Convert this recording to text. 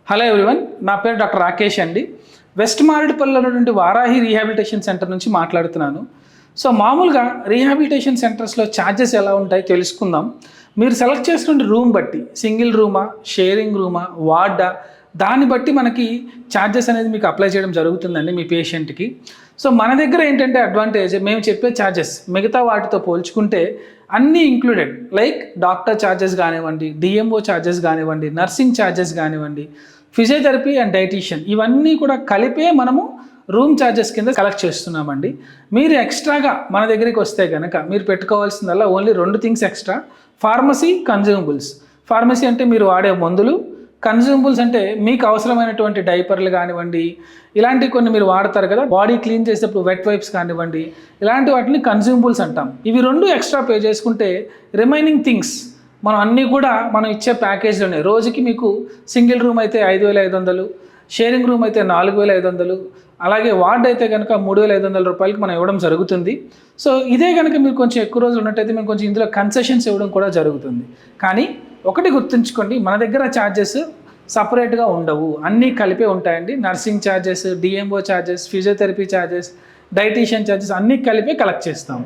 Hello everyone, నా పేరు doctor Rakesh అండి. వెస్ట్ మారేడుపల్లిలో ఉన్నటువంటి వారాహి రీహాబిలిటేషన్ సెంటర్ నుంచి మాట్లాడుతున్నాను. సో మామూలుగా రీహాబిలిటేషన్ సెంటర్స్లో ఛార్జెస్ ఎలా ఉంటాయో తెలుసుకుందాం. మీరు సెలెక్ట్ చేసుకునే రూమ్ బట్టి, సింగిల్ రూమా, షేరింగ్ రూమా, వార్డా, దాన్ని బట్టి మనకి ఛార్జెస్ అనేది మీకు అప్లై చేయడం జరుగుతుందండి మీ పేషెంట్కి. సో మన దగ్గర ఏంటంటే అడ్వాంటేజ్, మేము చెప్పే ఛార్జెస్ మిగతా వాటితో పోల్చుకుంటే అన్నీ ఇంక్లూడెడ్. లైక్ డాక్టర్ ఛార్జెస్ కానివ్వండి, డిఎంఓ ఛార్జెస్ కానివ్వండి, నర్సింగ్ ఛార్జెస్ కానివ్వండి, ఫిజియోథెరపీ అండ్ డైటీషియన్, ఇవన్నీ కూడా కలిపే మనము రూమ్ ఛార్జెస్ కింద కలెక్ట్ చేస్తున్నామండి. మీరు ఎక్స్ట్రాగా మన దగ్గరికి వస్తే కనుక మీరు పెట్టుకోవాల్సిందల్లా only 2 things extra: pharmacy, consumables. Pharmacy అంటే మీరు వాడే మందులు, కన్జ్యూమబుల్స్ అంటే మీకు అవసరమైనటువంటి డైపర్లు కానివ్వండి, ఇలాంటివి కొన్ని మీరు వాడతారు కదా, బాడీ క్లీన్ చేసేటప్పుడు వెట్ వైప్స్ కానివ్వండి, ఇలాంటి వాటిని కన్జ్యూమబుల్స్ అంటాం. ఇవి 2 ఎక్స్ట్రా పే చేసుకుంటే రిమైనింగ్ థింగ్స్ మనం అన్నీ కూడా మనం ఇచ్చే ప్యాకేజ్లోనే. రోజుకి మీకు సింగిల్ రూమ్ అయితే 5,500, షేరింగ్ రూమ్ అయితే 4,500, అలాగే వార్డ్ అయితే కనుక 3,500 రూపాయలకి మనం ఇవ్వడం జరుగుతుంది. సో ఇదే కనుక మీరు కొంచెం ఎక్కువ రోజులు ఉన్నట్టయితే మేము కొంచెం ఇందులో కన్సెషన్స్ ఇవ్వడం కూడా జరుగుతుంది. కానీ ఒకటి గుర్తుంచుకోండి, మన దగ్గర ఛార్జెస్ సపరేట్గా ఉండవు, అన్నీ కలిపే ఉంటాయండి. Nursing charges, DMO charges, physiotherapy charges, dietician charges అన్నీ కలిపే కలెక్ట్ చేస్తాము.